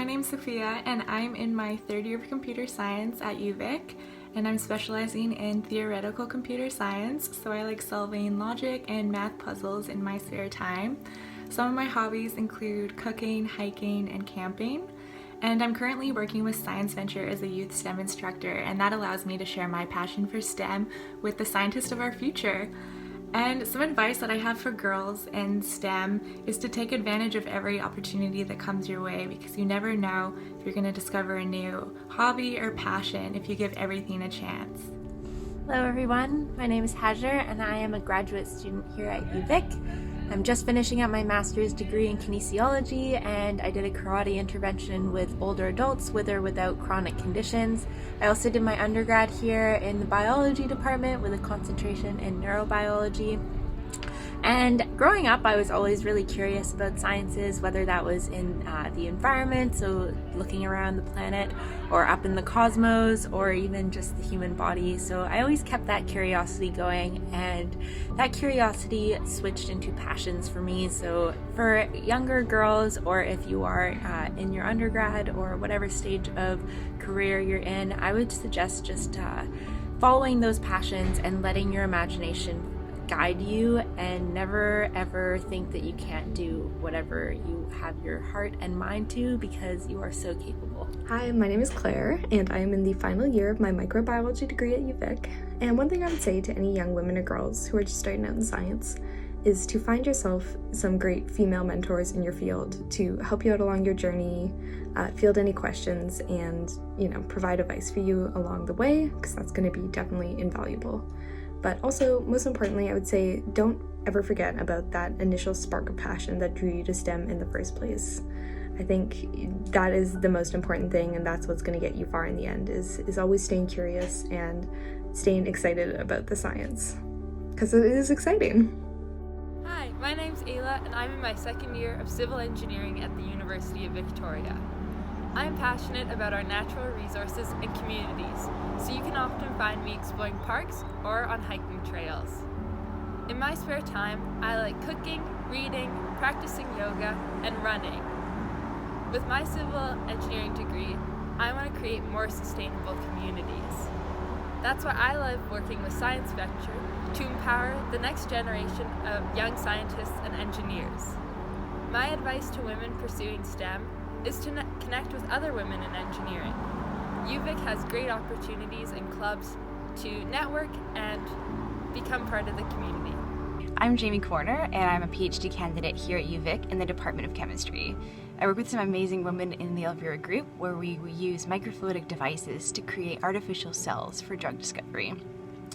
my name's Sophia and I'm in my third year of computer science at UVic, and I'm specializing in theoretical computer science, so I like solving logic and math puzzles in my spare time. Some of my hobbies include cooking, hiking, and camping. And I'm currently working with Science Venture as a youth STEM instructor, and that allows me to share my passion for STEM with the scientists of our future. And some advice that I have for girls in STEM is to take advantage of every opportunity that comes your way, because you never know if you're going to discover a new hobby or passion if you give everything a chance. Hello everyone, my name is Hajar and I am a graduate student here at UVic. I'm just finishing up my master's degree in kinesiology, and I did a karate intervention with older adults with or without chronic conditions. I also did my undergrad here in the biology department with a concentration in neurobiology. And growing up, I was always really curious about sciences, whether that was in the environment, so looking around the planet, or up in the cosmos, or even just the human body. So I always kept that curiosity going, and that curiosity switched into passions for me. So for younger girls, or if you are in your undergrad or whatever stage of career you're in, I would suggest just following those passions and letting your imagination guide you, and never ever think that you can't do whatever you have your heart and mind to, because you are so capable. Hi, my name is Claire and I am in the final year of my microbiology degree at UVic. And one thing I would say to any young women or girls who are just starting out in science is to find yourself some great female mentors in your field to help you out along your journey, field any questions, and provide advice for you along the way, because that's going to be definitely invaluable. But also, most importantly, I would say don't ever forget about that initial spark of passion that drew you to STEM in the first place. I think that is the most important thing, and that's what's going to get you far in the end, is always staying curious and staying excited about the science, because it is exciting. Hi, my name's Ayla, and I'm in my second year of civil engineering at the University of Victoria. I am passionate about our natural resources and communities, so you can often find me exploring parks or on hiking trails. In my spare time, I like cooking, reading, practicing yoga, and running. With my civil engineering degree, I want to create more sustainable communities. That's why I love working with Science Venture to empower the next generation of young scientists and engineers. My advice to women pursuing STEM is to connect with other women in engineering. UVic has great opportunities and clubs to network and become part of the community. I'm Jamie Corner, and I'm a PhD candidate here at UVic in the Department of Chemistry. I work with some amazing women in the Elvira group, where we use microfluidic devices to create artificial cells for drug discovery.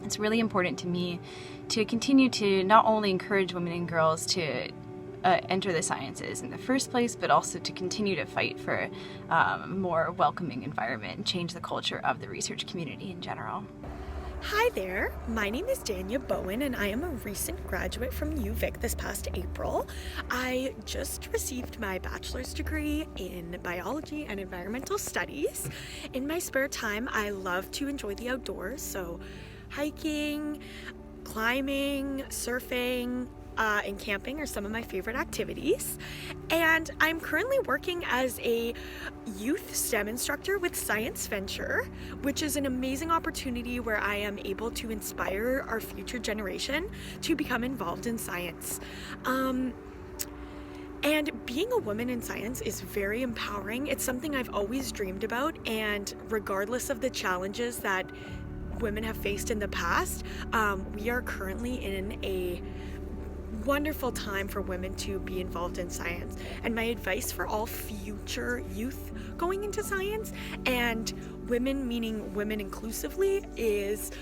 It's really important to me to continue to not only encourage women and girls to enter the sciences in the first place, but also to continue to fight for a more welcoming environment and change the culture of the research community in general. Hi there, my name is Dania Bowen and I am a recent graduate from UVic this past April. I just received my bachelor's degree in biology and environmental studies. In my spare time, I love to enjoy the outdoors, so hiking, climbing, surfing, and camping are some of my favorite activities. And I'm currently working as a youth STEM instructor with Science Venture, which is an amazing opportunity where I am able to inspire our future generation to become involved in science. And being a woman in science is very empowering. It's something I've always dreamed about, and regardless of the challenges that women have faced in the past, we are currently in a wonderful time for women to be involved in science. And my advice for all future youth going into science, and women meaning women inclusively, is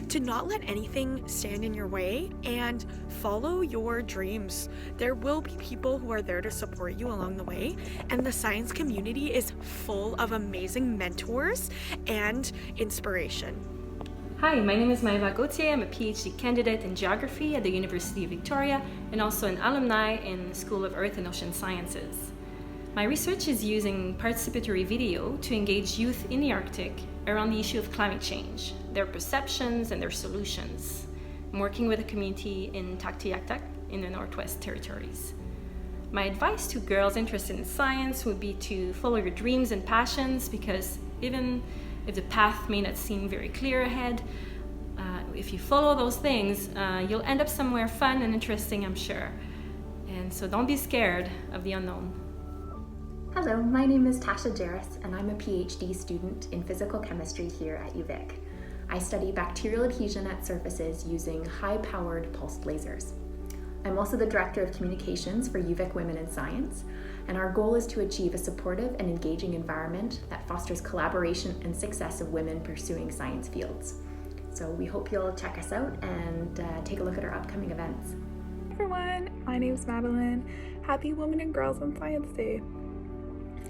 to not let anything stand in your way and follow your dreams. There will be people who are there to support you along the way, and the science community is full of amazing mentors and inspiration. Hi, my name is Maeva Gauthier. I'm a PhD candidate in geography at the University of Victoria and also an alumni in the School of Earth and Ocean Sciences. My research is using participatory video to engage youth in the Arctic around the issue of climate change, their perceptions and their solutions. I'm working with a community in Tuktoyaktuk in the Northwest Territories. My advice to girls interested in science would be to follow your dreams and passions, because even if the path may not seem very clear ahead, if you follow those things, you'll end up somewhere fun and interesting, I'm sure. And so don't be scared of the unknown. Hello, my name is Tasha Jarris, and I'm a PhD student in physical chemistry here at UVic. I study bacterial adhesion at surfaces using high-powered pulsed lasers. I'm also the Director of Communications for UVic Women in Science, and our goal is to achieve a supportive and engaging environment that fosters collaboration and success of women pursuing science fields. So we hope you'll check us out and take a look at our upcoming events. Hey everyone, my name's Madeline. Happy Women and Girls in Science Day.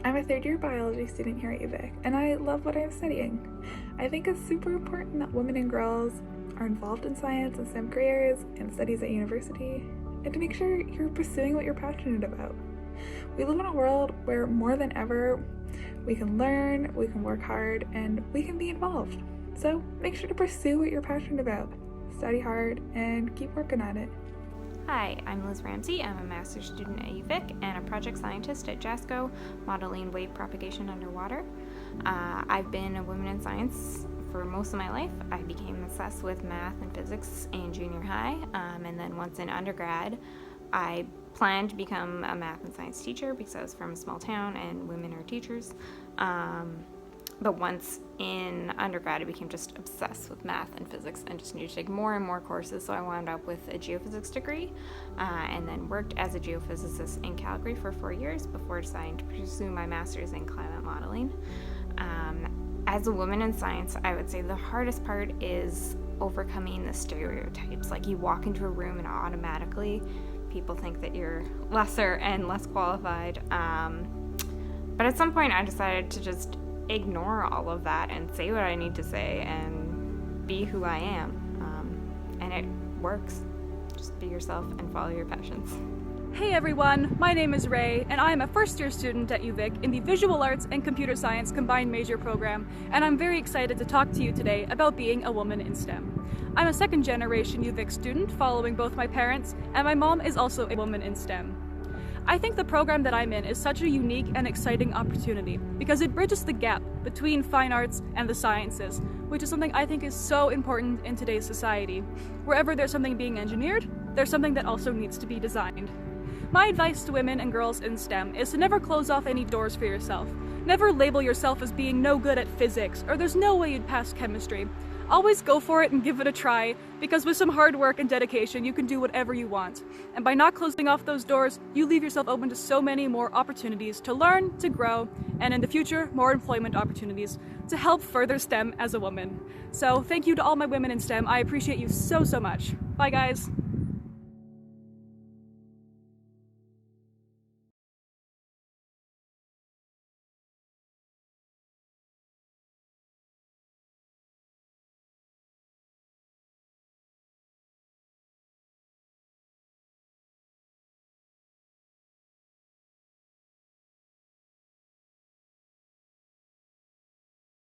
I'm a third-year biology student here at UVic, and I love what I'm studying. I think it's super important that women and girls are involved in science and STEM careers and studies at university, and to make sure you're pursuing what you're passionate about. We live in a world where more than ever, we can learn, we can work hard, and we can be involved. So make sure to pursue what you're passionate about. Study hard and keep working at it. Hi, I'm Liz Ramsey. I'm a master's student at UVic and a project scientist at JASCO, modeling wave propagation underwater. I've been a woman in science for most of my life. I became obsessed with math and physics in junior high, and then once in undergrad, I planned to become a math and science teacher because I was from a small town and women are teachers. But once in undergrad, I became just obsessed with math and physics and just needed to take more and more courses, so I wound up with a geophysics degree and then worked as a geophysicist in Calgary for 4 years before deciding to pursue my master's in climate modeling. As a woman in science, I would say the hardest part is overcoming the stereotypes. Like, you walk into a room and automatically people think that you're lesser and less qualified. But at some point I decided to just ignore all of that and say what I need to say and be who I am. And it works. Just be yourself and follow your passions. Hey everyone, my name is Ray, and I am a first-year student at UVic in the Visual Arts and Computer Science Combined Major program, and I'm very excited to talk to you today about being a woman in STEM. I'm a second-generation UVic student following both my parents, and my mom is also a woman in STEM. I think the program that I'm in is such a unique and exciting opportunity because it bridges the gap between fine arts and the sciences, which is something I think is so important in today's society. Wherever there's something being engineered, there's something that also needs to be designed. My advice to women and girls in STEM is to never close off any doors for yourself. Never label yourself as being no good at physics or there's no way you'd pass chemistry. Always go for it and give it a try, because with some hard work and dedication you can do whatever you want. And by not closing off those doors, you leave yourself open to so many more opportunities to learn, to grow, and in the future, more employment opportunities to help further STEM as a woman. So thank you to all my women in STEM. I appreciate you so much. Bye guys.